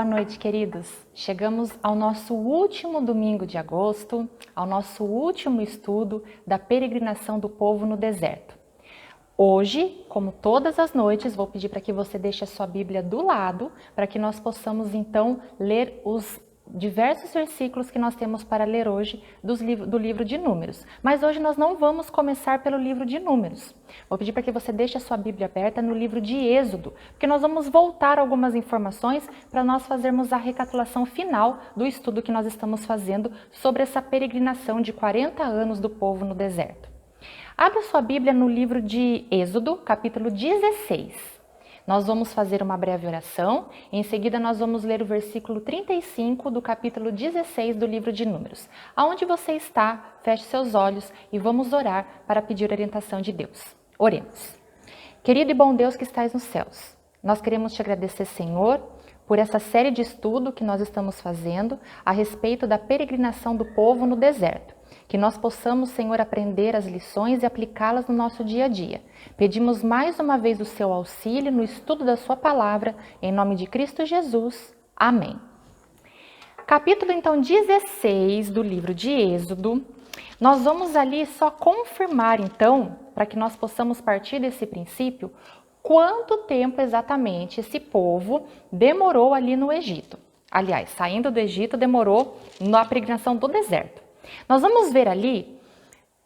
Boa noite, queridos. Chegamos ao nosso último domingo de agosto, ao nosso último estudo da peregrinação do povo no deserto. Hoje, como todas as noites, vou pedir para que você deixe a sua Bíblia do lado, para que nós possamos então ler os diversos versículos que nós temos para ler hoje do livro de Números. Mas hoje nós não vamos começar pelo livro de Números. Vou pedir para que você deixe a sua Bíblia aberta no livro de Êxodo, porque nós vamos voltar algumas informações para nós fazermos a recapitulação final do estudo que nós estamos fazendo sobre essa peregrinação de 40 anos do povo no deserto. Abra sua Bíblia no livro de Êxodo, capítulo 16. Nós vamos fazer uma breve oração e em seguida nós vamos ler o versículo 35 do capítulo 16 do livro de Números. Aonde você está, feche seus olhos e vamos orar para pedir orientação de Deus. Oremos. Querido e bom Deus que estais nos céus, nós queremos te agradecer, Senhor, por essa série de estudo que nós estamos fazendo a respeito da peregrinação do povo no deserto. Que nós possamos, Senhor, aprender as lições e aplicá-las no nosso dia a dia. Pedimos mais uma vez o seu auxílio no estudo da sua palavra, em nome de Cristo Jesus. Amém. Capítulo, então, 16 do livro de Êxodo. Nós vamos ali só confirmar, então, para que nós possamos partir desse princípio, quanto tempo exatamente esse povo demorou ali no Egito. Aliás, saindo do Egito demorou na peregrinação do deserto. Nós vamos ver ali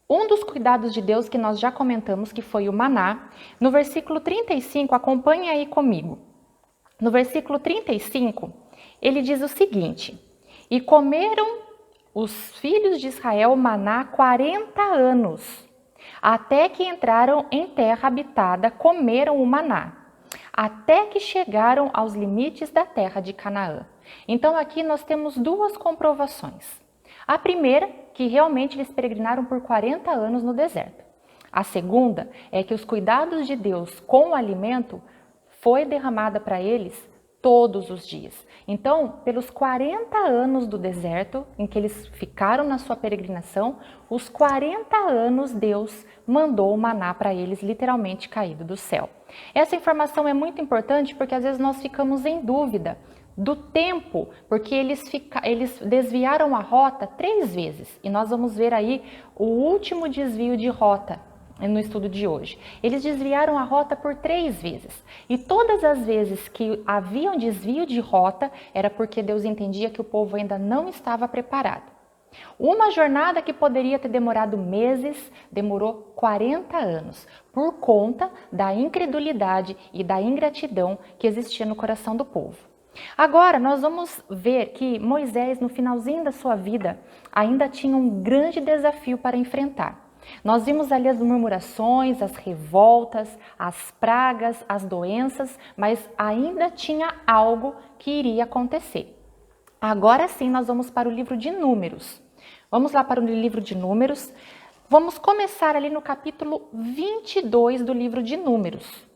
um dos cuidados de Deus que nós já comentamos, que foi o maná. No versículo 35, acompanhe aí comigo. No versículo 35, ele diz o seguinte: E comeram os filhos de Israel o maná 40 anos, até que entraram em terra habitada, comeram o maná, até que chegaram aos limites da terra de Canaã. Então aqui nós temos duas comprovações. A primeira, que realmente eles peregrinaram por 40 anos no deserto. A segunda é que os cuidados de Deus com o alimento foi derramada para eles todos os dias. Então, pelos 40 anos do deserto, em que eles ficaram na sua peregrinação, os 40 anos Deus mandou o maná para eles, literalmente caído do céu. Essa informação é muito importante porque às vezes nós ficamos em dúvida do tempo, porque eles desviaram a rota 3 vezes. E nós vamos ver aí o último desvio de rota no estudo de hoje. Eles desviaram a rota por 3 vezes. E todas as vezes que havia um desvio de rota, era porque Deus entendia que o povo ainda não estava preparado. Uma jornada que poderia ter demorado meses, demorou 40 anos, por conta da incredulidade e da ingratidão que existia no coração do povo. Agora, nós vamos ver que Moisés, no finalzinho da sua vida, ainda tinha um grande desafio para enfrentar. Nós vimos ali as murmurações, as revoltas, as pragas, as doenças, mas ainda tinha algo que iria acontecer. Agora sim, nós vamos para o livro de Números. Vamos lá para o livro de Números. Vamos começar ali no capítulo 22 do livro de Números.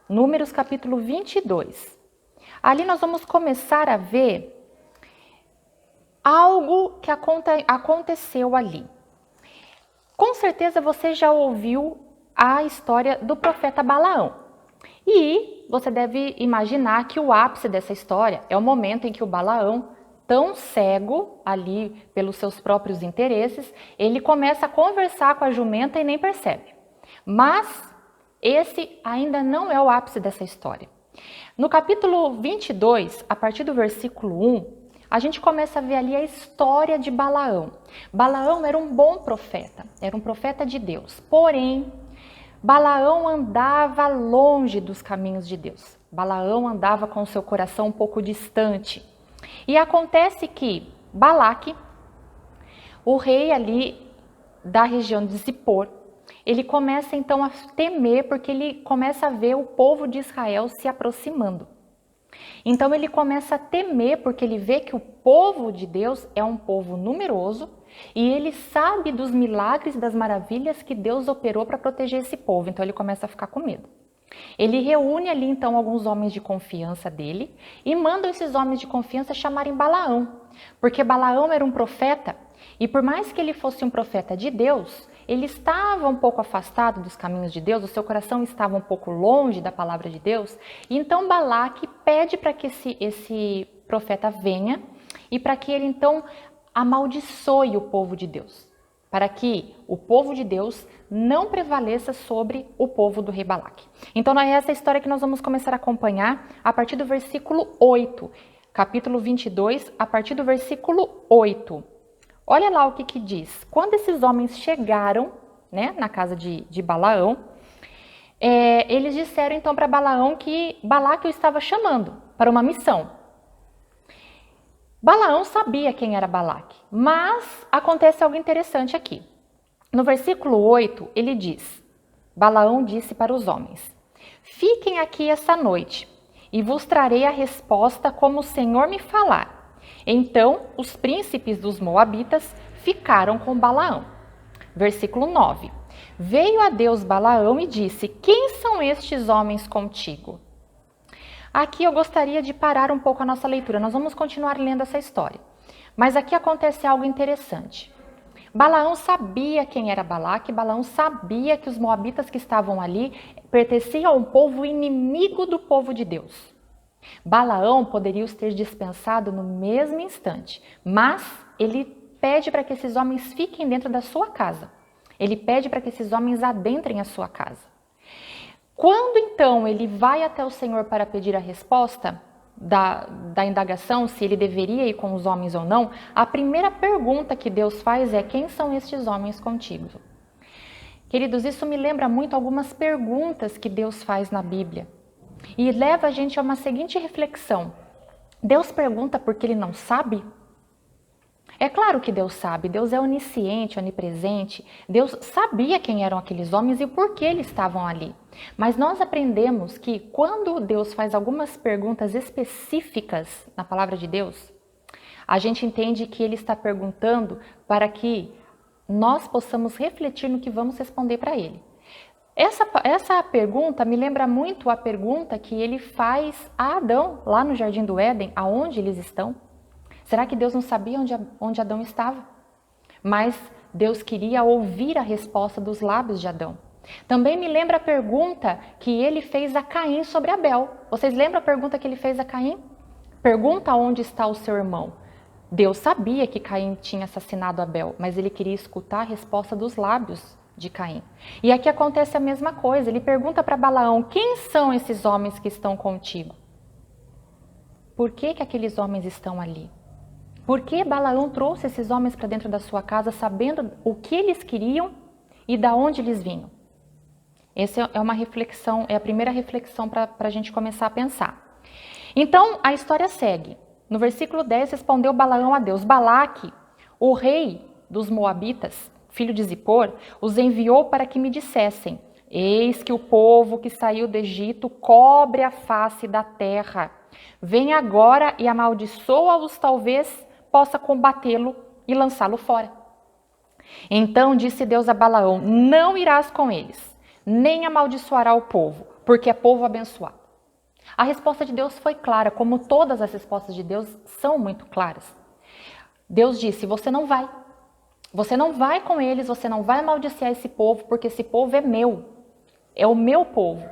Números, capítulo 22. Ali nós vamos começar a ver algo que aconteceu ali. Com certeza você já ouviu a história do profeta Balaão. E você deve imaginar que o ápice dessa história é o momento em que o Balaão, tão cego ali pelos seus próprios interesses, ele começa a conversar com a jumenta e nem percebe. Mas esse ainda não é o ápice dessa história. No capítulo 22, a partir do versículo 1, a gente começa a ver ali a história de Balaão. Balaão era um bom profeta, era um profeta de Deus. Porém, Balaão andava longe dos caminhos de Deus. Balaão andava com seu coração um pouco distante. E acontece que Balaque, o rei ali da região de Zippor, ele começa então a temer porque ele começa a ver o povo de Israel se aproximando. Então ele começa a temer porque ele vê que o povo de Deus é um povo numeroso e ele sabe dos milagres e das maravilhas que Deus operou para proteger esse povo. Então ele começa a ficar com medo. Ele reúne ali então alguns homens de confiança dele e manda esses homens de confiança chamarem Balaão, porque Balaão era um profeta e por mais que ele fosse um profeta de Deus, ele estava um pouco afastado dos caminhos de Deus, o seu coração estava um pouco longe da palavra de Deus, e então Balaque pede para que esse profeta venha e para que ele então amaldiçoe o povo de Deus, para que o povo de Deus não prevaleça sobre o povo do rei Balaque. Então é essa história que nós vamos começar a acompanhar a partir do versículo 8, capítulo 22, a partir do versículo 8. Olha lá o que diz. Quando esses homens chegaram, né, na casa de Balaão, eles disseram então para Balaão que Balaque o estava chamando para uma missão. Balaão sabia quem era Balaque, mas acontece algo interessante aqui. No versículo 8, ele diz, Balaão disse para os homens, fiquem aqui essa noite e vos trarei a resposta como o Senhor me falar. Então, os príncipes dos moabitas ficaram com Balaão. Versículo 9. Veio a Deus Balaão e disse, quem são estes homens contigo? Aqui eu gostaria de parar um pouco a nossa leitura. Nós vamos continuar lendo essa história. Mas aqui acontece algo interessante. Balaão sabia quem era Balaque, Balaão sabia que os moabitas que estavam ali pertenciam a um povo inimigo do povo de Deus. Balaão poderia os ter dispensado no mesmo instante, mas ele pede para que esses homens fiquem dentro da sua casa. Ele pede para que esses homens adentrem a sua casa. Quando então ele vai até o Senhor para pedir a resposta da indagação, se ele deveria ir com os homens ou não, a primeira pergunta que Deus faz é, quem são estes homens contigo? Queridos, isso me lembra muito algumas perguntas que Deus faz na Bíblia. E leva a gente a uma seguinte reflexão. Deus pergunta porque ele não sabe? É claro que Deus sabe, Deus é onisciente, onipresente, Deus sabia quem eram aqueles homens e por que eles estavam ali. Mas nós aprendemos que quando Deus faz algumas perguntas específicas na palavra de Deus, a gente entende que ele está perguntando para que nós possamos refletir no que vamos responder para ele. Essa pergunta me lembra muito a pergunta que ele faz a Adão, lá no Jardim do Éden, aonde eles estão. Será que Deus não sabia onde Adão estava? Mas Deus queria ouvir a resposta dos lábios de Adão. Também me lembra a pergunta que ele fez a Caim sobre Abel. Vocês lembram a pergunta que ele fez a Caim? Pergunta onde está o seu irmão. Deus sabia que Caim tinha assassinado Abel, mas ele queria escutar a resposta dos lábios de Caim. E aqui acontece a mesma coisa. Ele pergunta para Balaão, quem são esses homens que estão contigo? Por que aqueles homens estão ali? Por que Balaão trouxe esses homens para dentro da sua casa, sabendo o que eles queriam e da onde eles vinham? Essa é uma reflexão, é a primeira reflexão para a gente começar a pensar. Então, a história segue. No versículo 10, respondeu Balaão a Deus. Balaque, o rei dos Moabitas, filho de Zippor, os enviou para que me dissessem, eis que o povo que saiu do Egito cobre a face da terra. Vem agora e amaldiçoa-os, talvez possa combatê-lo e lançá-lo fora. Então disse Deus a Balaão, não irás com eles, nem amaldiçoará o povo, porque é povo abençoado. A resposta de Deus foi clara, como todas as respostas de Deus são muito claras. Deus disse, você não vai. Você não vai com eles, você não vai amaldiçoar esse povo, porque esse povo é meu. É o meu povo.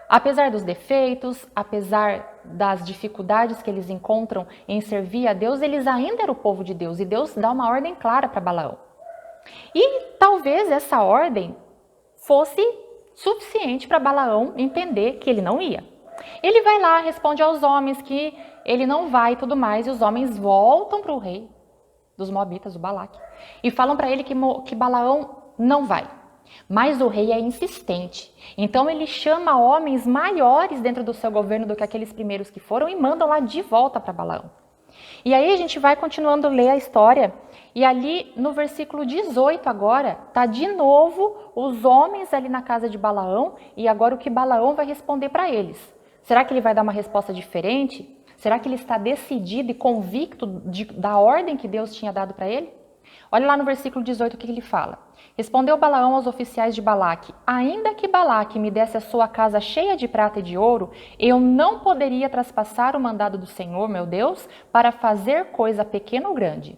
Apesar dos defeitos, apesar das dificuldades que eles encontram em servir a Deus, eles ainda eram o povo de Deus. E Deus dá uma ordem clara para Balaão. E talvez essa ordem fosse suficiente para Balaão entender que ele não ia. Ele vai lá, responde aos homens que ele não vai e tudo mais. E os homens voltam para o rei dos Moabitas, o Balaque, e falam para ele que Balaão não vai. Mas o rei é insistente. Então ele chama homens maiores dentro do seu governo do que aqueles primeiros que foram e mandam lá de volta para Balaão. E aí a gente vai continuando a ler a história. E ali no versículo 18 agora, tá de novo os homens ali na casa de Balaão e agora o que Balaão vai responder para eles. Será que ele vai dar uma resposta diferente? Será que ele está decidido e convicto da ordem que Deus tinha dado para ele? Olha lá no versículo 18 o que ele fala. Respondeu Balaão aos oficiais de Balaque, ainda que Balaque me desse a sua casa cheia de prata e de ouro, eu não poderia traspassar o mandado do Senhor, meu Deus, para fazer coisa pequena ou grande.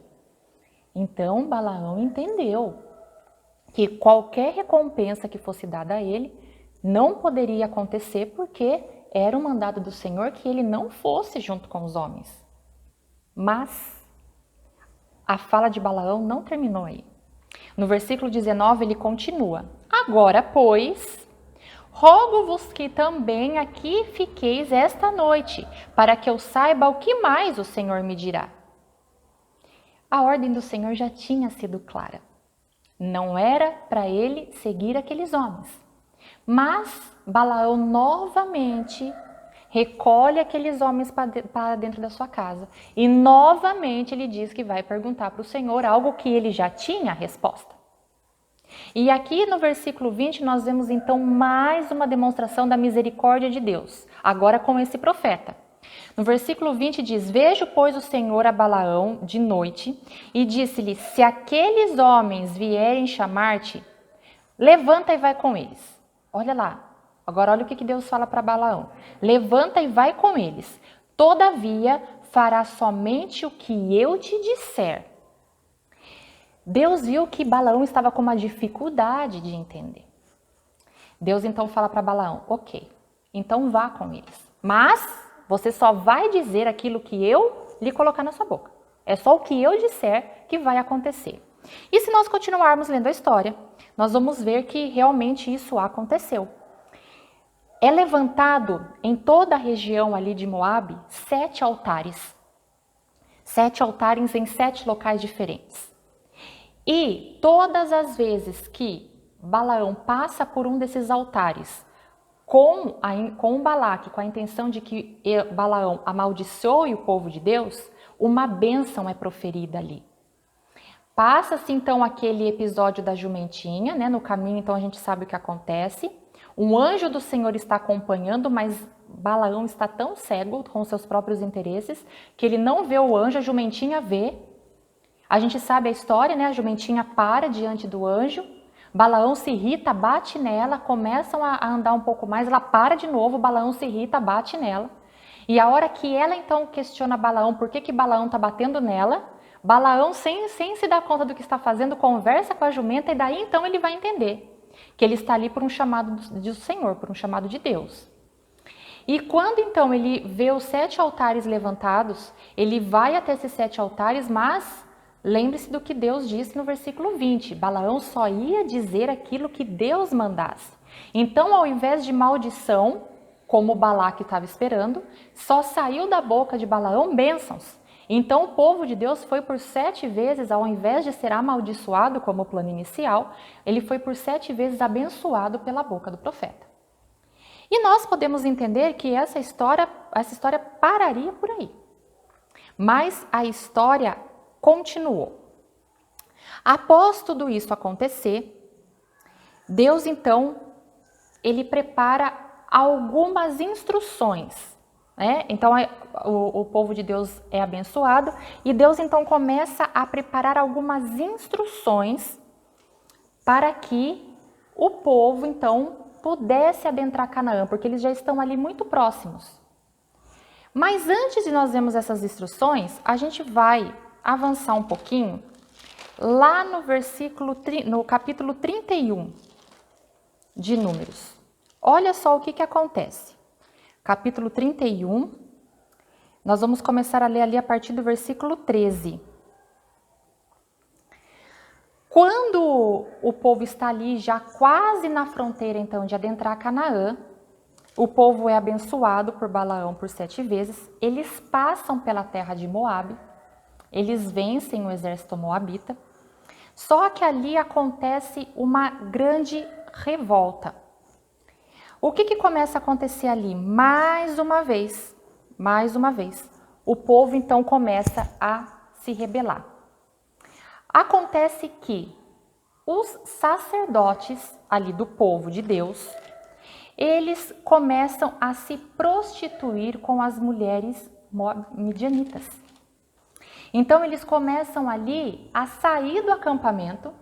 Então Balaão entendeu que qualquer recompensa que fosse dada a ele não poderia acontecer porque era o mandado do Senhor que ele não fosse junto com os homens. Mas a fala de Balaão não terminou aí. No versículo 19 ele continua. Agora, pois, rogo-vos que também aqui fiqueis esta noite, para que eu saiba o que mais o Senhor me dirá. A ordem do Senhor já tinha sido clara. Não era para ele seguir aqueles homens. Mas Balaão novamente recolhe aqueles homens para dentro da sua casa. E novamente ele diz que vai perguntar para o Senhor algo que ele já tinha a resposta. E aqui no versículo 20 nós vemos então mais uma demonstração da misericórdia de Deus, agora com esse profeta. No versículo 20 diz, vejo, pois, o Senhor a Balaão de noite e disse-lhe, se aqueles homens vierem chamar-te, levanta e vai com eles. Olha lá. Agora olha o que Deus fala para Balaão. Levanta e vai com eles. Todavia, fará somente o que eu te disser. Deus viu que Balaão estava com uma dificuldade de entender. Deus então fala para Balaão, ok, então vá com eles. Mas você só vai dizer aquilo que eu lhe colocar na sua boca. É só o que eu disser que vai acontecer. E se nós continuarmos lendo a história, nós vamos ver que realmente isso aconteceu. É levantado em toda a região ali de Moabe 7 altares. 7 altares em 7 locais diferentes. E todas as vezes que Balaão passa por um desses altares com Balaque, com a intenção de que Balaão amaldiçoe o povo de Deus, uma bênção é proferida ali. Passa-se então aquele episódio da jumentinha, né? No caminho então a gente sabe o que acontece. Um anjo do Senhor está acompanhando, mas Balaão está tão cego com seus próprios interesses que ele não vê o anjo, a jumentinha vê. A gente sabe a história, né? A jumentinha para diante do anjo, Balaão se irrita, bate nela, começam a andar um pouco mais, ela para de novo, Balaão se irrita, bate nela. E a hora que ela então questiona Balaão por que Balaão está batendo nela, Balaão, sem se dar conta do que está fazendo, conversa com a jumenta e daí então ele vai entender que ele está ali por um chamado do Senhor, por um chamado de Deus. E quando então ele vê os 7 altares levantados, ele vai até esses 7 altares, mas lembre-se do que Deus disse no versículo 20, Balaão só ia dizer aquilo que Deus mandasse. Então, ao invés de maldição, como Balaque estava esperando, só saiu da boca de Balaão bênçãos. Então o povo de Deus foi por 7 vezes, ao invés de ser amaldiçoado como o plano inicial, ele foi por 7 vezes abençoado pela boca do profeta. E nós podemos entender que essa história pararia por aí. Mas a história continuou. Após tudo isso acontecer, Deus então, ele prepara algumas instruções. Então o povo de Deus é abençoado e Deus então começa a preparar algumas instruções para que o povo então pudesse adentrar Canaã, porque eles já estão ali muito próximos. Mas antes de nós vermos essas instruções, a gente vai avançar um pouquinho lá no capítulo 31 de Números. Olha só o que acontece. Capítulo 31, nós vamos começar a ler ali a partir do versículo 13. Quando o povo está ali já quase na fronteira então de adentrar Canaã, o povo é abençoado por Balaão por 7 vezes, eles passam pela terra de Moabe, eles vencem o exército moabita, só que ali acontece uma grande revolta. O que começa a acontecer ali? Mais uma vez, o povo então começa a se rebelar. Acontece que os sacerdotes ali do povo de Deus, eles começam a se prostituir com as mulheres midianitas. Então eles começam ali a sair do acampamento,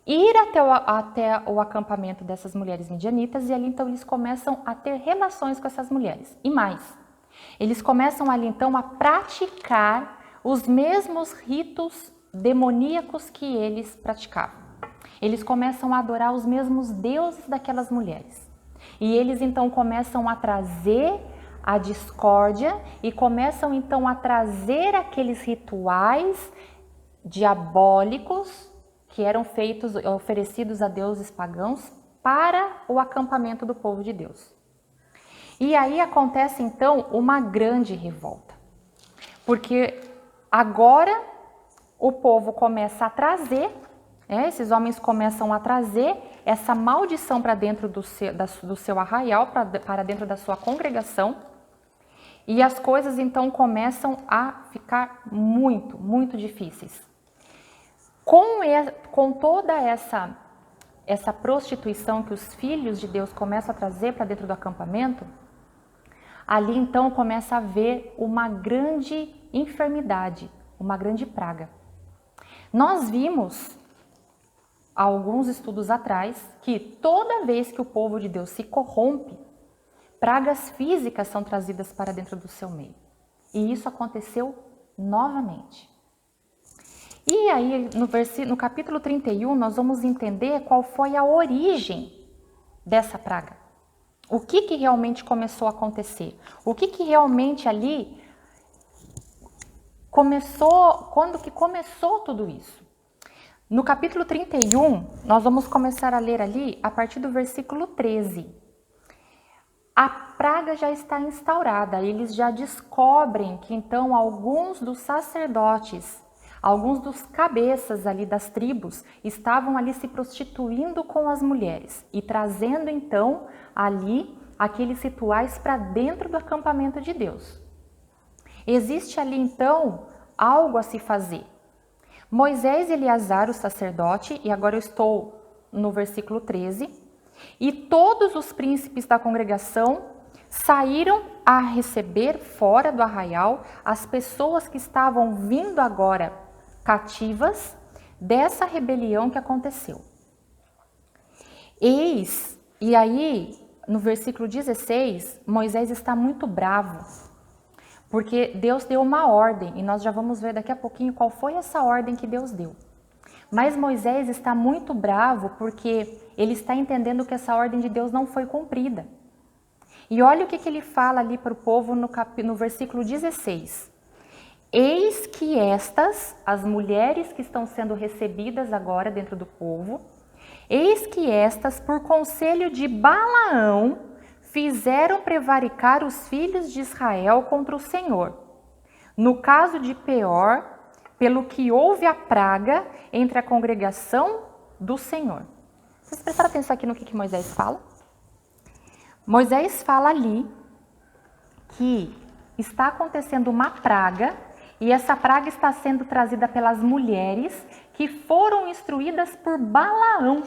ir até o acampamento dessas mulheres midianitas e ali então eles começam a ter relações com essas mulheres. E mais, eles começam ali então a praticar os mesmos ritos demoníacos que eles praticavam. Eles começam a adorar os mesmos deuses daquelas mulheres. E eles então começam a trazer a discórdia e começam então a trazer aqueles rituais diabólicos que eram oferecidos a deuses pagãos para o acampamento do povo de Deus. E aí acontece então uma grande revolta, porque agora o povo começa a trazer, esses homens começam a trazer essa maldição para dentro do seu arraial, para dentro da sua congregação, e as coisas então começam a ficar muito, muito difíceis. Com toda essa prostituição que os filhos de Deus começam a trazer para dentro do acampamento, ali então começa a haver uma grande enfermidade, uma grande praga. Nós vimos, há alguns estudos atrás, que toda vez que o povo de Deus se corrompe, pragas físicas são trazidas para dentro do seu meio. E isso aconteceu novamente. E aí, no capítulo 31, nós vamos entender qual foi a origem dessa praga. O que realmente começou a acontecer? O que realmente ali começou, quando que começou tudo isso? No capítulo 31, nós vamos começar a ler ali a partir do versículo 13. A praga já está instaurada, eles já descobrem que então alguns dos sacerdotes, alguns dos cabeças ali das tribos estavam ali se prostituindo com as mulheres e trazendo então ali aqueles rituais para dentro do acampamento de Deus. Existe ali então algo a se fazer, Moisés e Eleazar, o sacerdote, e agora eu estou no versículo 13, e todos os príncipes da congregação saíram a receber fora do arraial as pessoas que estavam vindo agora cativas dessa rebelião que aconteceu. Eis, e aí no versículo 16, Moisés está muito bravo, porque Deus deu uma ordem, e nós já vamos ver daqui a pouquinho qual foi essa ordem que Deus deu. Mas Moisés está muito bravo porque ele está entendendo que essa ordem de Deus não foi cumprida. E olha o que ele fala ali para o povo no versículo 16. Eis que estas, as mulheres que estão sendo recebidas agora dentro do povo, eis que estas, por conselho de Balaão, fizeram prevaricar os filhos de Israel contra o Senhor. No caso de Peor, pelo que houve a praga entre a congregação do Senhor. Vocês prestaram atenção aqui no que Moisés fala? Moisés fala ali que está acontecendo uma praga e essa praga está sendo trazida pelas mulheres que foram instruídas por Balaão.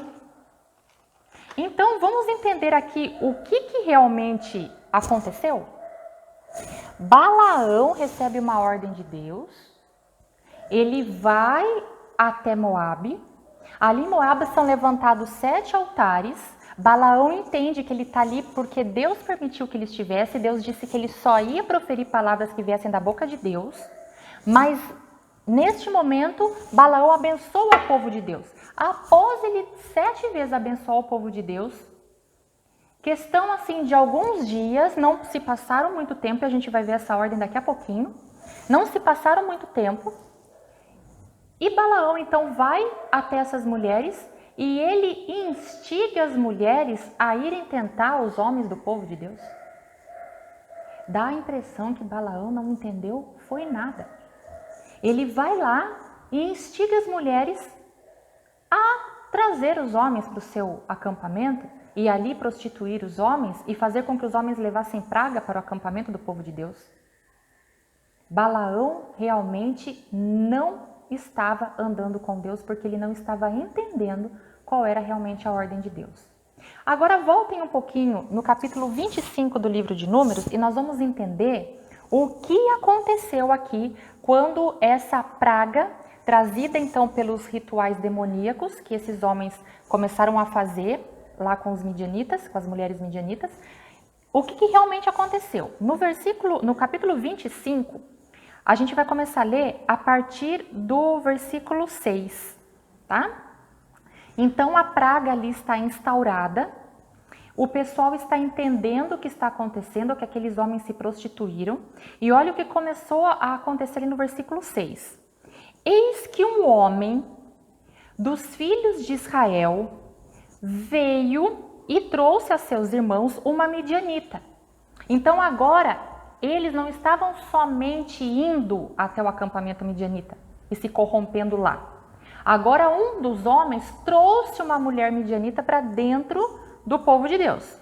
Então, vamos entender aqui o que realmente aconteceu? Balaão recebe uma ordem de Deus, ele vai até Moabe, ali em Moabe são levantados 7 altares, Balaão entende que ele está ali porque Deus permitiu que ele estivesse, Deus disse que ele só ia proferir palavras que viessem da boca de Deus, mas neste momento Balaão abençoa o povo de Deus. Após ele 7 vezes abençoar o povo de Deus, questão assim de alguns dias, não se passaram muito tempo, e a gente vai ver essa ordem daqui a pouquinho, não se passaram muito tempo, e Balaão então vai até essas mulheres e ele instiga as mulheres a irem tentar os homens do povo de Deus. Dá a impressão que Balaão não entendeu, foi nada. Ele vai lá e instiga as mulheres a trazer os homens para o seu acampamento e ali prostituir os homens e fazer com que os homens levassem praga para o acampamento do povo de Deus. Balaão realmente não estava andando com Deus porque ele não estava entendendo qual era realmente a ordem de Deus. Agora voltem um pouquinho no capítulo 25 do livro de Números e nós vamos entender o que aconteceu aqui quando essa praga, trazida então pelos rituais demoníacos que esses homens começaram a fazer lá com os midianitas, com as mulheres midianitas, o que realmente aconteceu? No capítulo 25, a gente vai começar a ler a partir do versículo 6, tá? Então a praga ali está instaurada, o pessoal está entendendo o que está acontecendo, que aqueles homens se prostituíram, e olha o que começou a acontecer ali no versículo 6. Eis que um homem dos filhos de Israel veio e trouxe a seus irmãos uma midianita. Então agora eles não estavam somente indo até o acampamento midianita e se corrompendo lá. Agora um dos homens trouxe uma mulher midianita para dentro do povo de Deus.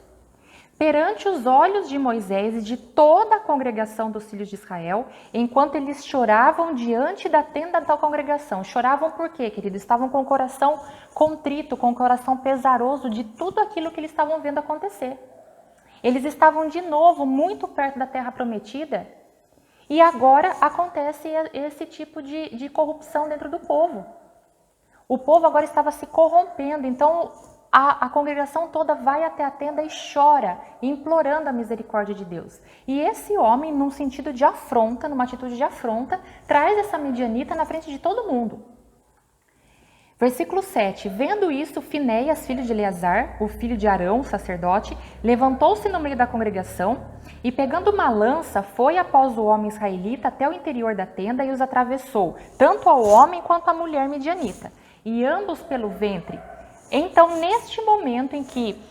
Perante os olhos de Moisés e de toda a congregação dos filhos de Israel, enquanto eles choravam diante da tenda da congregação. Choravam por quê, querido? Estavam com o coração contrito, com o coração pesaroso de tudo aquilo que eles estavam vendo acontecer. Eles estavam de novo muito perto da terra prometida e agora acontece esse tipo de corrupção dentro do povo. O povo agora estava se corrompendo, então a congregação toda vai até a tenda e chora, implorando a misericórdia de Deus. E esse homem, num sentido de afronta, numa atitude de afronta, traz essa midianita na frente de todo mundo. Versículo 7. Vendo isso, Finéias, filho de Eleazar, o filho de Arão, o sacerdote, levantou-se no meio da congregação e, pegando uma lança, foi após o homem israelita até o interior da tenda e os atravessou, tanto ao homem quanto à mulher midianita, e ambos pelo ventre. Então, neste momento em que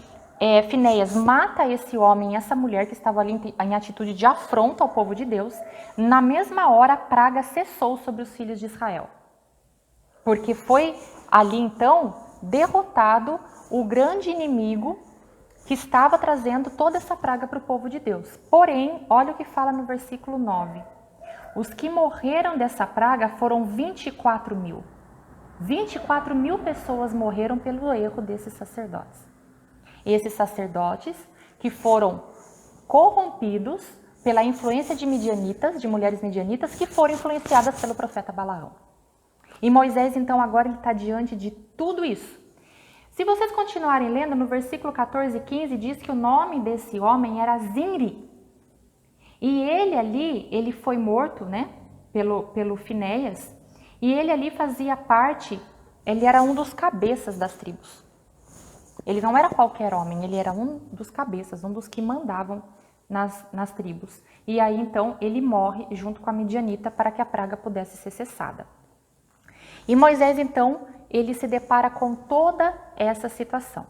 Finéias mata esse homem e essa mulher que estava ali em atitude de afronta ao povo de Deus, na mesma hora a praga cessou sobre os filhos de Israel. Porque foi ali então derrotado o grande inimigo que estava trazendo toda essa praga para o povo de Deus. Porém, olha o que fala no versículo 9. Os que morreram dessa praga foram 24 mil. 24.000 pessoas morreram pelo erro desses sacerdotes. Esses sacerdotes que foram corrompidos pela influência de midianitas, de mulheres midianitas, que foram influenciadas pelo profeta Balaão. E Moisés, então, agora ele está diante de tudo isso. Se vocês continuarem lendo, no versículo 14 e 15, diz que o nome desse homem era Zimri. E ele ali, ele foi morto, né, pelo Finéias, e ele ali fazia parte, ele era um dos cabeças das tribos. Ele não era qualquer homem, ele era um dos cabeças, um dos que mandavam nas tribos. E aí, então, ele morre junto com a midianita para que a praga pudesse ser cessada. E Moisés, então, ele se depara com toda essa situação.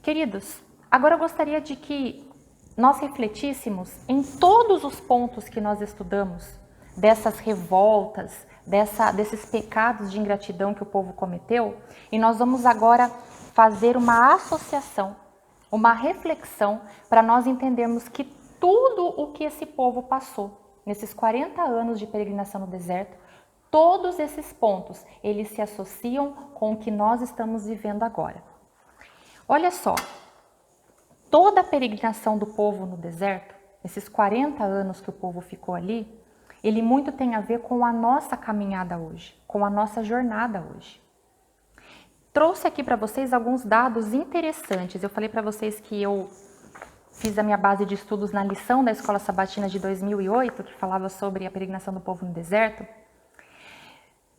Queridos, agora eu gostaria de que nós refletíssemos em todos os pontos que nós estudamos, dessas revoltas, desses pecados de ingratidão que o povo cometeu, e nós vamos agora fazer uma associação, uma reflexão, para nós entendermos que tudo o que esse povo passou, nesses 40 anos de peregrinação no deserto, todos esses pontos, eles se associam com o que nós estamos vivendo agora. Olha só, toda a peregrinação do povo no deserto, esses 40 anos que o povo ficou ali, ele muito tem a ver com a nossa caminhada hoje, com a nossa jornada hoje. Trouxe aqui para vocês alguns dados interessantes. Eu falei para vocês que eu fiz a minha base de estudos na lição da Escola Sabatina de 2008, que falava sobre a peregrinação do povo no deserto.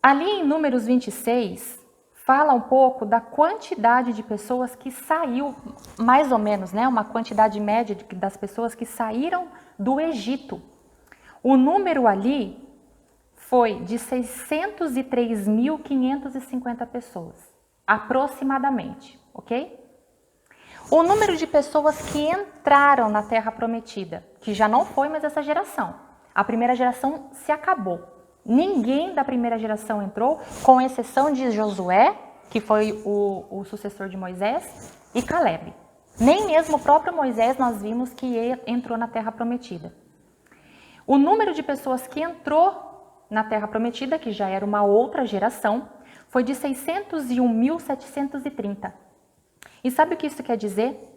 Ali em Números 26, fala um pouco da quantidade de pessoas que saiu, mais ou menos, né, uma quantidade média das pessoas que saíram do Egito. O número ali foi de 603.550 pessoas, aproximadamente, ok? O número de pessoas que entraram na Terra Prometida, que já não foi mais essa geração. A primeira geração se acabou. Ninguém da primeira geração entrou, com exceção de Josué, que foi o sucessor de Moisés, e Caleb. Nem mesmo o próprio Moisés nós vimos que entrou na Terra Prometida. O número de pessoas que entrou na Terra Prometida, que já era uma outra geração, foi de 601.730. E sabe o que isso quer dizer?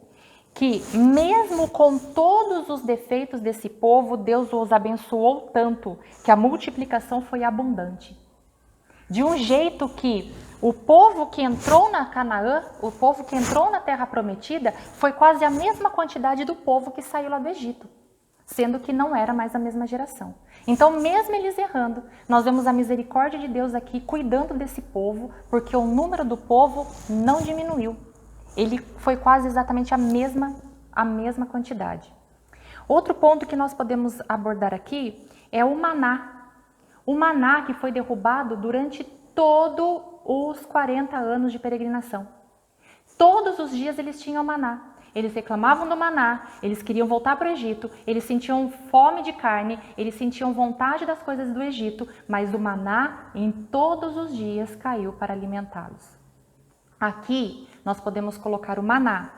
Que mesmo com todos os defeitos desse povo, Deus os abençoou tanto que a multiplicação foi abundante. De um jeito que o povo que entrou na Canaã, o povo que entrou na Terra Prometida, foi quase a mesma quantidade do povo que saiu lá do Egito, sendo que não era mais a mesma geração. Então, mesmo eles errando, nós vemos a misericórdia de Deus aqui cuidando desse povo, porque o número do povo não diminuiu. Ele foi quase exatamente a mesma quantidade. Outro ponto que nós podemos abordar aqui é o maná. O maná que foi derrubado durante todos os 40 anos de peregrinação. Todos os dias eles tinham maná. Eles reclamavam do maná, eles queriam voltar para o Egito, eles sentiam fome de carne, eles sentiam vontade das coisas do Egito, mas o maná em todos os dias caiu para alimentá-los. Aqui nós podemos colocar o maná,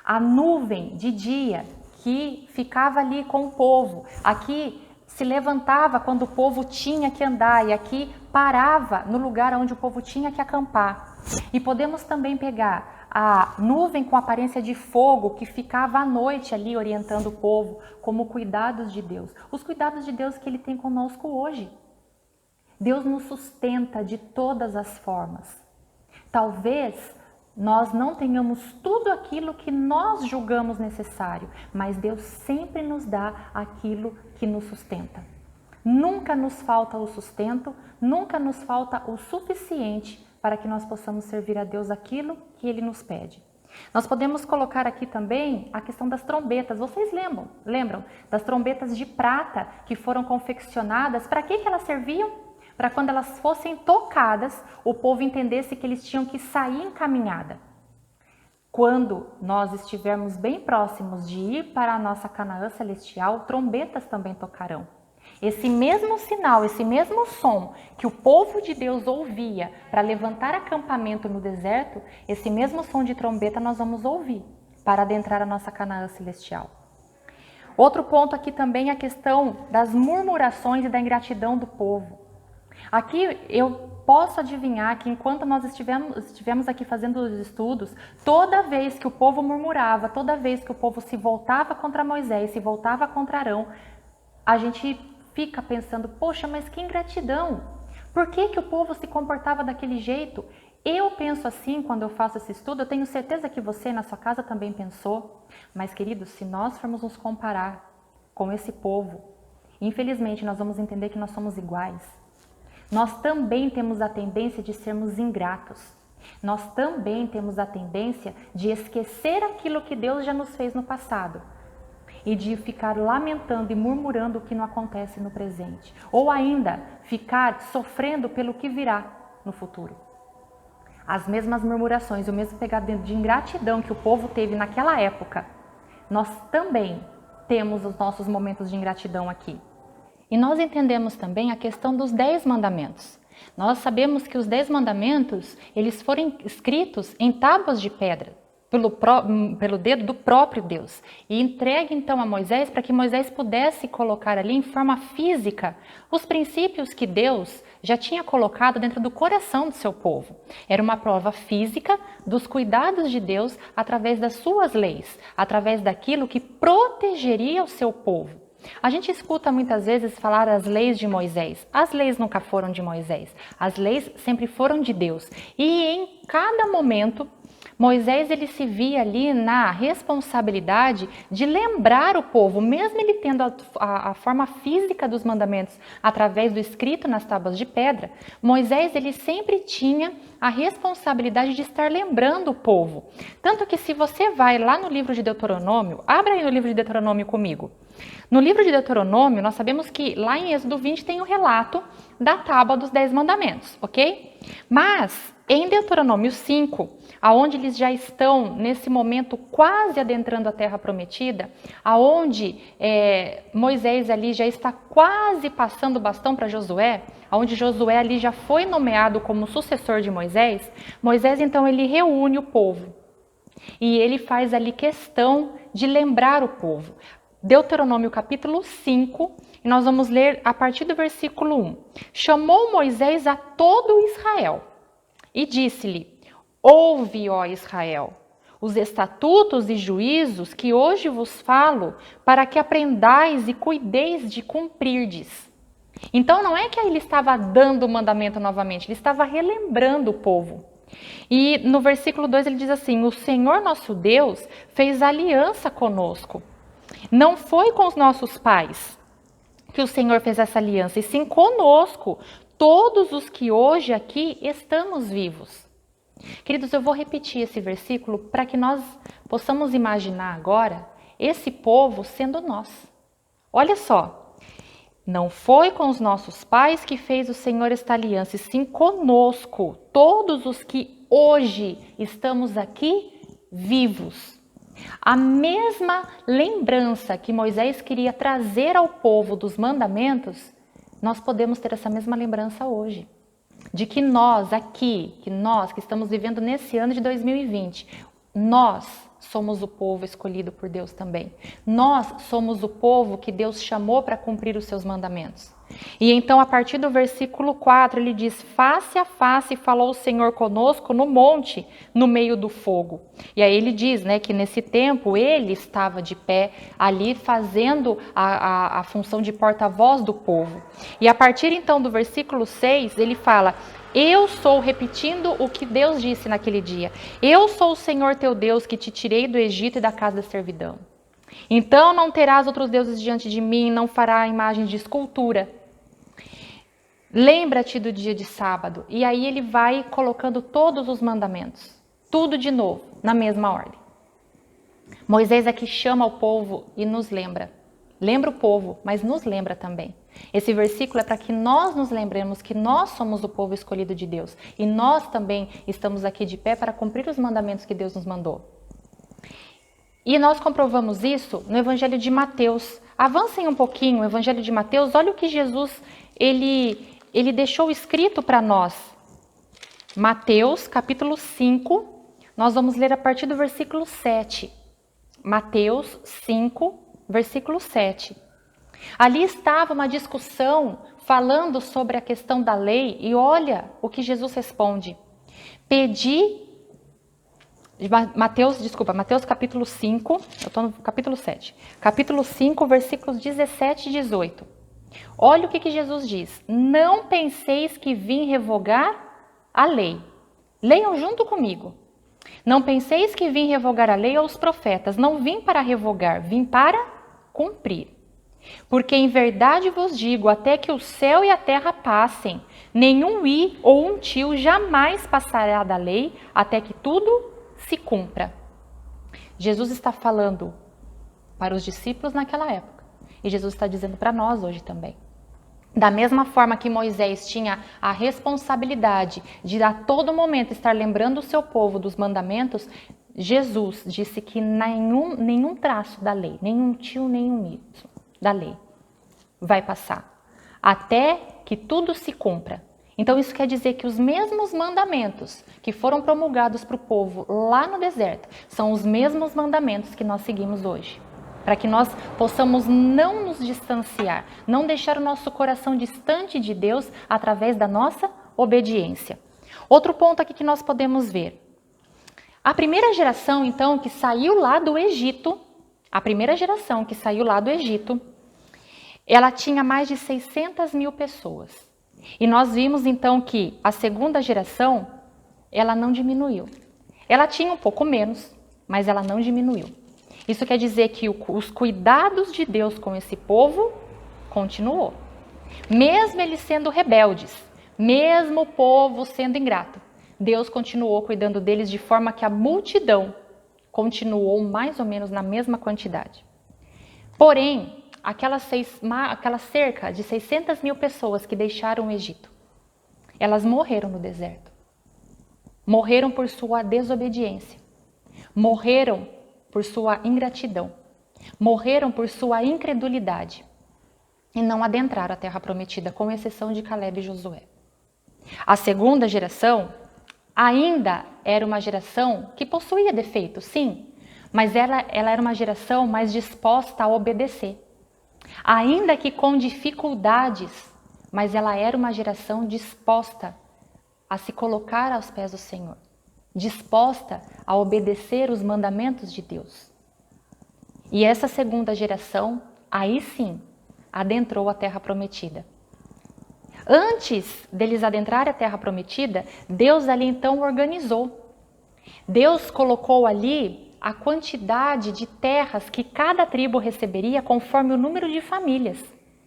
a nuvem de dia que ficava ali com o povo. Aqui se levantava quando o povo tinha que andar e aqui parava no lugar onde o povo tinha que acampar. E podemos também pegar a nuvem com aparência de fogo que ficava à noite ali orientando o povo, como cuidados de Deus. Os cuidados de Deus que Ele tem conosco hoje. Deus nos sustenta de todas as formas. Talvez nós não tenhamos tudo aquilo que nós julgamos necessário, mas Deus sempre nos dá aquilo que nos sustenta. Nunca nos falta o sustento, nunca nos falta o suficiente para que nós possamos servir a Deus aquilo que Ele nos pede. Nós podemos colocar aqui também a questão das trombetas. Vocês lembram das trombetas de prata que foram confeccionadas? Para que elas serviam? Para quando elas fossem tocadas, o povo entendesse que eles tinham que sair em caminhada. Quando nós estivermos bem próximos de ir para a nossa Canaã celestial, trombetas também tocarão. Esse mesmo sinal, esse mesmo som que o povo de Deus ouvia para levantar acampamento no deserto, esse mesmo som de trombeta nós vamos ouvir para adentrar a nossa Canaã celestial. Outro ponto aqui também é a questão das murmurações e da ingratidão do povo. Aqui eu posso adivinhar que enquanto nós estivemos aqui fazendo os estudos, toda vez que o povo murmurava, toda vez que o povo se voltava contra Moisés, se voltava contra Arão, a gente fica pensando, poxa, mas que ingratidão! Por que que o povo se comportava daquele jeito? Eu penso assim quando eu faço esse estudo, eu tenho certeza que você na sua casa também pensou. Mas, queridos, se nós formos nos comparar com esse povo, infelizmente nós vamos entender que nós somos iguais. Nós também temos a tendência de sermos ingratos. Nós também temos a tendência de esquecer aquilo que Deus já nos fez no passado e de ficar lamentando e murmurando o que não acontece no presente. Ou ainda, ficar sofrendo pelo que virá no futuro. As mesmas murmurações, o mesmo pegado de ingratidão que o povo teve naquela época, nós também temos os nossos momentos de ingratidão aqui. E nós entendemos também a questão dos 10 mandamentos. Nós sabemos que os 10 mandamentos, eles foram escritos em tábuas de pedra, pelo dedo do próprio Deus. E entregue então a Moisés para que Moisés pudesse colocar ali em forma física os princípios que Deus já tinha colocado dentro do coração do seu povo. Era uma prova física dos cuidados de Deus através das suas leis, através daquilo que protegeria o seu povo. A gente escuta muitas vezes falar as leis de Moisés. As leis nunca foram de Moisés. As leis sempre foram de Deus. E em cada momento, Moisés ele se via ali na responsabilidade de lembrar o povo, mesmo ele tendo a forma física dos mandamentos através do escrito nas tábuas de pedra, Moisés ele sempre tinha a responsabilidade de estar lembrando o povo. Tanto que se você vai lá no livro de Deuteronômio, abra aí no livro de Deuteronômio comigo. No livro de Deuteronômio, nós sabemos que lá em Êxodo 20 tem o relato da tábua dos 10 mandamentos, ok? Mas em Deuteronômio 5, aonde eles já estão nesse momento quase adentrando a terra prometida, aonde Moisés ali já está quase passando o bastão para Josué, aonde Josué ali já foi nomeado como sucessor de Moisés, Moisés então ele reúne o povo e ele faz ali questão de lembrar o povo. Deuteronômio capítulo 5, e nós vamos ler a partir do versículo 1. Chamou Moisés a todo Israel e disse-lhe: Ouve, ó Israel, os estatutos e juízos que hoje vos falo, para que aprendais e cuideis de cumprirdes. Então não é que ele estava dando o mandamento novamente, ele estava relembrando o povo. E no versículo 2 ele diz assim: O Senhor nosso Deus fez aliança conosco. Não foi com os nossos pais que o Senhor fez essa aliança, e sim conosco, todos os que hoje aqui estamos vivos. Queridos, eu vou repetir esse versículo para que nós possamos imaginar agora esse povo sendo nós. Olha só, não foi com os nossos pais que fez o Senhor esta aliança, e sim conosco, todos os que hoje estamos aqui vivos. A mesma lembrança que Moisés queria trazer ao povo dos mandamentos, nós podemos ter essa mesma lembrança hoje. De que nós aqui, que estamos vivendo nesse ano de 2020, nós somos o povo escolhido por Deus também. Nós somos o povo que Deus chamou para cumprir os seus mandamentos. E então, a partir do versículo 4, ele diz: Face a face falou o Senhor conosco no monte, no meio do fogo. E aí ele diz, que nesse tempo ele estava de pé ali fazendo a função de porta-voz do povo. E a partir então do versículo 6, ele fala: Eu sou, repetindo o que Deus disse naquele dia, eu sou o Senhor teu Deus que te tirei do Egito e da casa da servidão. Então não terás outros deuses diante de mim, não fará imagens de escultura. Lembra-te do dia de sábado. E aí ele vai colocando todos os mandamentos. Tudo de novo, na mesma ordem. Moisés aqui chama o povo e nos lembra. Lembra o povo, mas nos lembra também. Esse versículo é para que nós nos lembremos que nós somos o povo escolhido de Deus. E nós também estamos aqui de pé para cumprir os mandamentos que Deus nos mandou. E nós comprovamos isso no Evangelho de Mateus. Avancem um pouquinho o Evangelho de Mateus. Olha o que Jesus ele deixou escrito para nós. Mateus, capítulo 5, nós vamos ler a partir do versículo 7. Mateus 5, versículo 7. Ali estava uma discussão falando sobre a questão da lei e olha o que Jesus responde. Mateus capítulo 5, eu estou no capítulo 7. Capítulo 5, versículos 17 e 18. Olha o que Jesus diz. Não penseis que vim revogar a lei. Leiam junto comigo. Não penseis que vim revogar a lei ou os profetas. Não vim para revogar, vim para cumprir. Porque em verdade vos digo, até que o céu e a terra passem, nenhum i ou um tio jamais passará da lei, até que tudo se cumpra. Jesus está falando para os discípulos naquela época. E Jesus está dizendo para nós hoje também. Da mesma forma que Moisés tinha a responsabilidade de a todo momento estar lembrando o seu povo dos mandamentos, Jesus disse que nenhum traço da lei, nenhum tio, nenhum mito da lei vai passar, até que tudo se cumpra. Então isso quer dizer que os mesmos mandamentos que foram promulgados para o povo lá no deserto, são os mesmos mandamentos que nós seguimos hoje. Para que nós possamos não nos distanciar, não deixar o nosso coração distante de Deus através da nossa obediência. Outro ponto aqui que nós podemos ver. A primeira geração, então, que saiu lá do Egito, ela tinha mais de 600 mil pessoas. E nós vimos, então, que a segunda geração, ela não diminuiu. Ela tinha um pouco menos, mas ela não diminuiu. Isso quer dizer que os cuidados de Deus com esse povo continuou. Mesmo eles sendo rebeldes, mesmo o povo sendo ingrato, Deus continuou cuidando deles de forma que a multidão continuou mais ou menos na mesma quantidade. Porém, aquelas cerca de 600 mil pessoas que deixaram o Egito, elas morreram no deserto. Morreram por sua desobediência. Morreram por sua ingratidão. Morreram por sua incredulidade. E não adentraram a terra prometida, com exceção de Caleb e Josué. A segunda geração ainda era uma geração que possuía defeitos, sim, mas ela era uma geração mais disposta a obedecer. Ainda que com dificuldades, mas ela era uma geração disposta a se colocar aos pés do Senhor, disposta a obedecer os mandamentos de Deus. E essa segunda geração, aí sim, adentrou a terra prometida. Antes deles adentrarem a terra prometida, Deus ali então organizou. Deus colocou ali a quantidade de terras que cada tribo receberia conforme o número de famílias.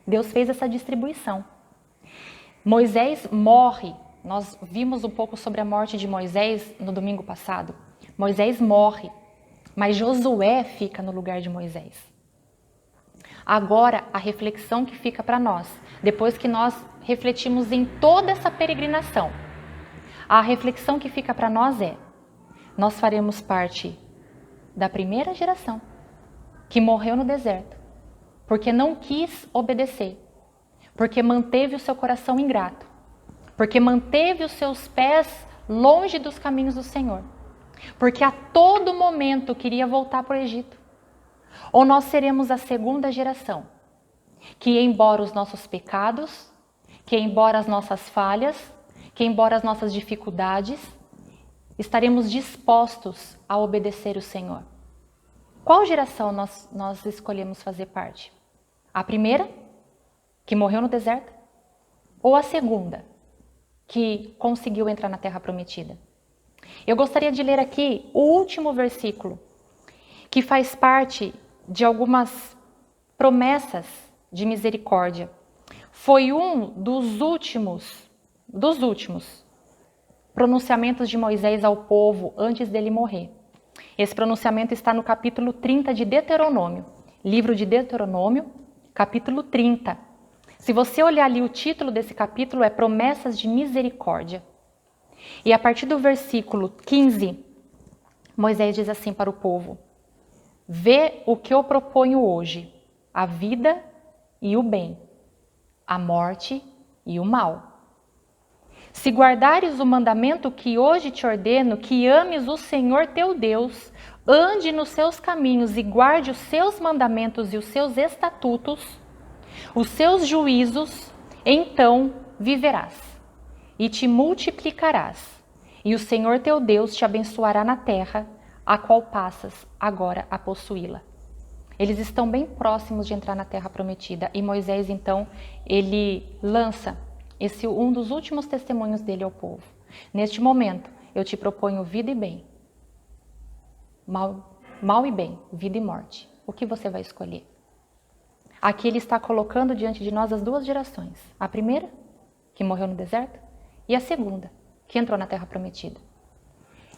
Deus fez essa distribuição. Moisés morre. Nós vimos um pouco sobre a morte de Moisés no domingo passado. Moisés morre, mas Josué fica no lugar de Moisés. Agora, a reflexão que fica para nós, depois que nós refletimos em toda essa peregrinação, a reflexão que fica para nós é: nós faremos parte da primeira geração que morreu no deserto, porque não quis obedecer, porque manteve o seu coração ingrato, porque manteve os seus pés longe dos caminhos do Senhor, porque a todo momento queria voltar para o Egito. Ou nós seremos a segunda geração, que embora os nossos pecados, que embora as nossas falhas, que embora as nossas dificuldades, estaremos dispostos a obedecer o Senhor. Qual geração nós escolhemos fazer parte? A primeira, que morreu no deserto? Ou a segunda, que conseguiu entrar na terra prometida? Eu gostaria de ler aqui o último versículo, que faz parte de algumas promessas de misericórdia. Foi um dos últimos pronunciamentos de Moisés ao povo antes dele morrer. Esse pronunciamento está no capítulo 30 de Deuteronômio. Livro de Deuteronômio, capítulo 30. Se você olhar ali, o título desse capítulo é Promessas de Misericórdia. E a partir do versículo 15, Moisés diz assim para o povo: vê o que eu proponho hoje, a vida e o bem, a morte e o mal. Se guardares o mandamento que hoje te ordeno, que ames o Senhor teu Deus, ande nos seus caminhos e guarde os seus mandamentos e os seus estatutos, os seus juízos Então viverás e te multiplicarás, e o Senhor teu Deus te abençoará na terra, a qual passas agora a possuí-la. Eles estão bem próximos de entrar na terra prometida, e Moisés então, ele lança um dos últimos testemunhos dele ao povo. Neste momento, eu te proponho vida e bem, mal e bem, vida e morte. O que você vai escolher? Aqui ele está colocando diante de nós as duas gerações. A primeira, que morreu no deserto, e a segunda, que entrou na terra prometida.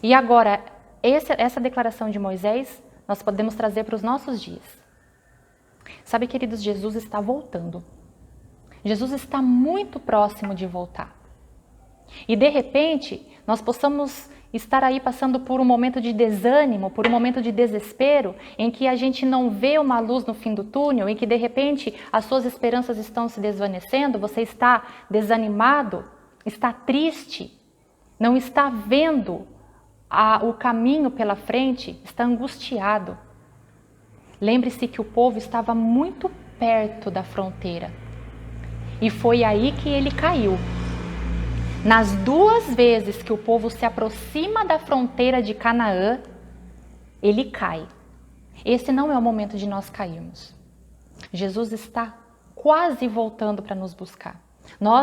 E agora, essa declaração de Moisés, nós podemos trazer para os nossos dias. Sabe, queridos, Jesus está voltando. Jesus está muito próximo de voltar. E de repente, nós possamos estar aí passando por um momento de desânimo, por um momento de desespero, em que a gente não vê uma luz no fim do túnel, em que de repente as suas esperanças estão se desvanecendo, você está desanimado, está triste, não está vendo o caminho pela frente, está angustiado. Lembre-se que o povo estava muito perto da fronteira e foi aí que ele caiu. Nas duas vezes que o povo se aproxima da fronteira de Canaã, ele cai. Esse não é o momento de nós cairmos. Jesus está quase voltando para nos buscar.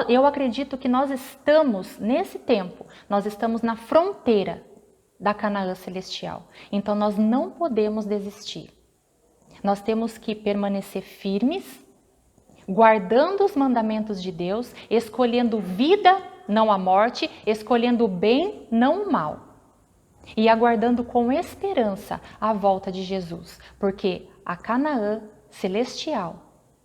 Eu acredito que nós estamos, nesse tempo, nós estamos na fronteira da Canaã celestial. Então nós não podemos desistir. Nós temos que permanecer firmes, guardando os mandamentos de Deus, escolhendo vida, não a morte, escolhendo o bem, não o mal. E aguardando com esperança a volta de Jesus, porque a Canaã celestial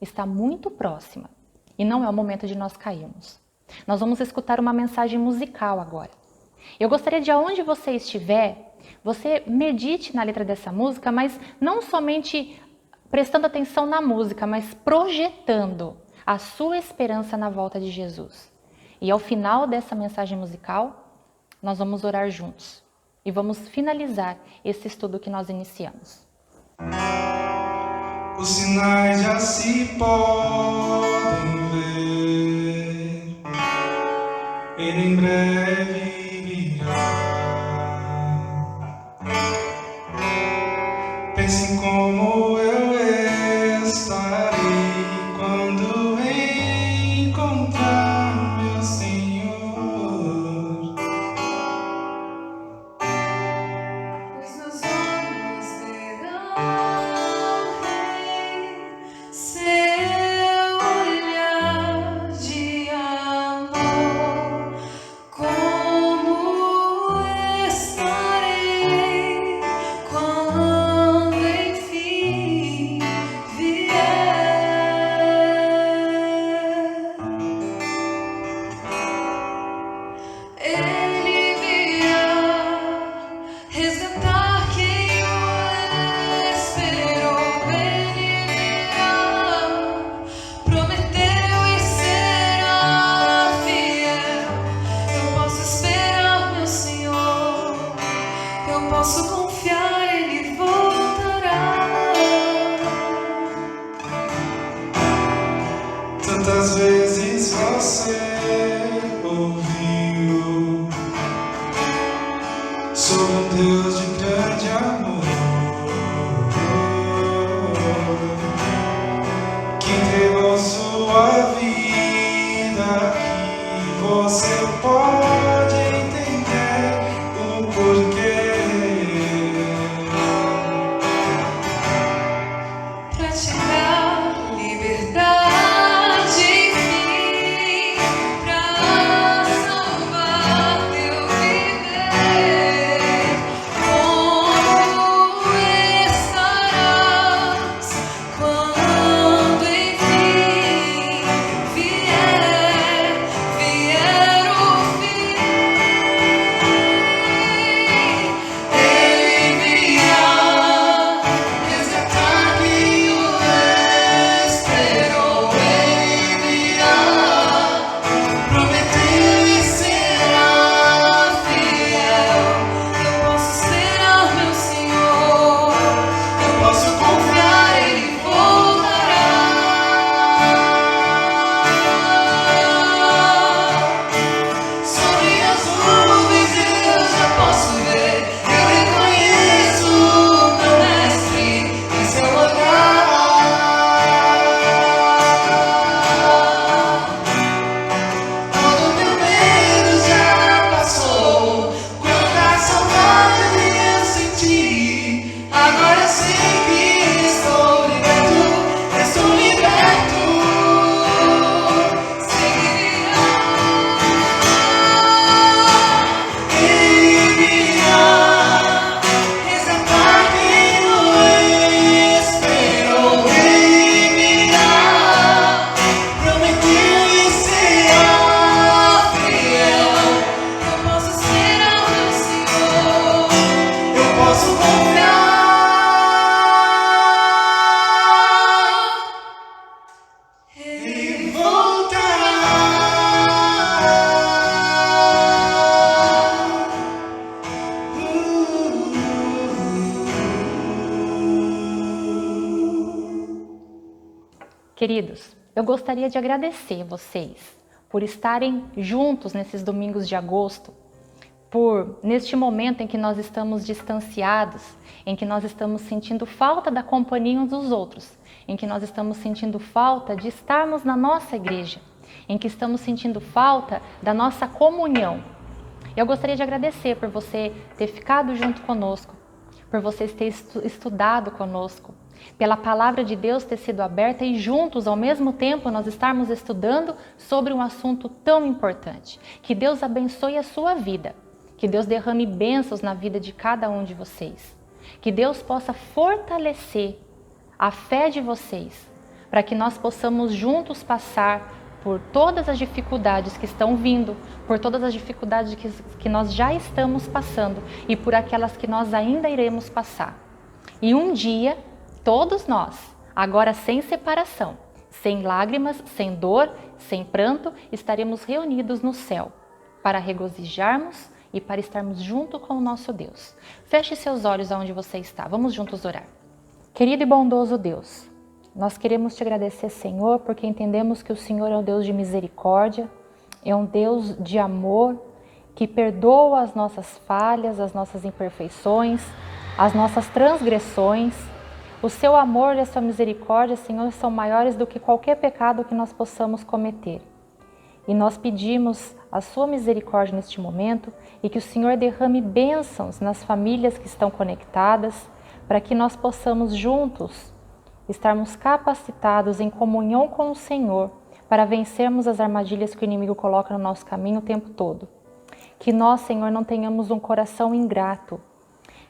está muito próxima e não é o momento de nós cairmos. Nós vamos escutar uma mensagem musical agora. Eu gostaria de, aonde você estiver, você medite na letra dessa música, mas não somente prestando atenção na música, mas projetando a sua esperança na volta de Jesus. E ao final dessa mensagem musical, nós vamos orar juntos e vamos finalizar esse estudo que nós iniciamos. Os sinais já se podem ver, ele em breve virá. Pense como eu estarei quando encontrar meu Senhor. Os meus olhos verão seu olhar de amor. Como estarei quando enfim vier? Ele virá resgatar quem o esperou. Ele virá, prometeu e será fiel. Eu posso esperar, meu Senhor. Eu posso confiar, Ele voltará. Tantas vezes você ouviu sobre um Deus de grande amor, que entregou sua vida, que você pode entender o porquê. Pra te dar liberdade, enfim, pra salvar teu viver. Como estarás quando enfim vier o fim? Queridos, eu gostaria de agradecer vocês por estarem juntos nesses domingos de agosto, neste momento em que nós estamos distanciados, em que nós estamos sentindo falta da companhia uns dos outros, em que nós estamos sentindo falta de estarmos na nossa igreja, em que estamos sentindo falta da nossa comunhão. Eu gostaria de agradecer por você ter ficado junto conosco, por vocês terem estudado conosco, pela palavra de Deus ter sido aberta e juntos, ao mesmo tempo, nós estarmos estudando sobre um assunto tão importante. Que Deus abençoe a sua vida, que Deus derrame bênçãos na vida de cada um de vocês, que Deus possa fortalecer a fé de vocês, para que nós possamos juntos passar por todas as dificuldades que estão vindo, por todas as dificuldades que nós já estamos passando e por aquelas que nós ainda iremos passar. E um dia, todos nós, agora sem separação, sem lágrimas, sem dor, sem pranto, estaremos reunidos no céu para regozijarmos e para estarmos junto com o nosso Deus. Feche seus olhos aonde você está. Vamos juntos orar. Querido e bondoso Deus, nós queremos te agradecer, Senhor, porque entendemos que o Senhor é um Deus de misericórdia, é um Deus de amor, que perdoa as nossas falhas, as nossas imperfeições, as nossas transgressões. O seu amor e a sua misericórdia, Senhor, são maiores do que qualquer pecado que nós possamos cometer. E nós pedimos a sua misericórdia neste momento e que o Senhor derrame bênçãos nas famílias que estão conectadas, para que nós possamos juntos estarmos capacitados em comunhão com o Senhor para vencermos as armadilhas que o inimigo coloca no nosso caminho o tempo todo. Que nós, Senhor, não tenhamos um coração ingrato,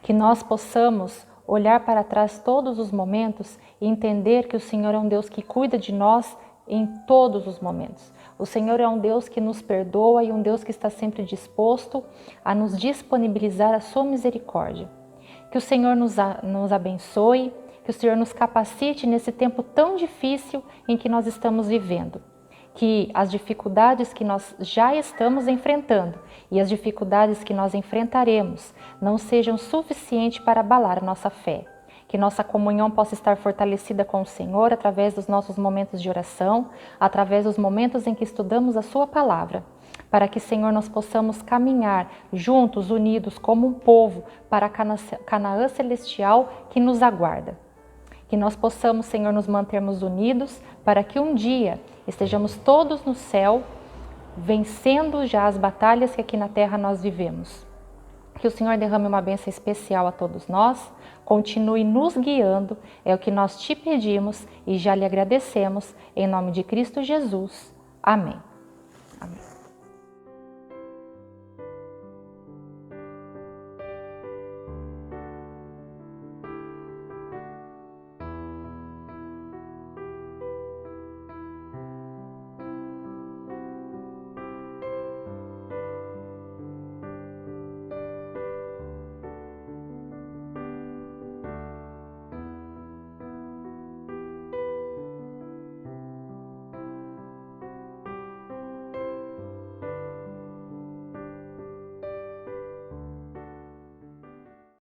que nós possamos olhar para trás todos os momentos e entender que o Senhor é um Deus que cuida de nós em todos os momentos. O Senhor é um Deus que nos perdoa e um Deus que está sempre disposto a nos disponibilizar a sua misericórdia. Que o Senhor nos abençoe, que o Senhor nos capacite nesse tempo tão difícil em que nós estamos vivendo. Que as dificuldades que nós já estamos enfrentando e as dificuldades que nós enfrentaremos não sejam suficientes para abalar a nossa fé. Que nossa comunhão possa estar fortalecida com o Senhor através dos nossos momentos de oração, através dos momentos em que estudamos a sua palavra, para que, Senhor, nós possamos caminhar juntos, unidos, como um povo, para a Canaã celestial que nos aguarda. Que nós possamos, Senhor, nos mantermos unidos, para que um dia estejamos todos no céu, vencendo já as batalhas que aqui na terra nós vivemos. Que o Senhor derrame uma bênção especial a todos nós, continue nos guiando, é o que nós te pedimos e já lhe agradecemos, em nome de Cristo Jesus. Amém. Amém.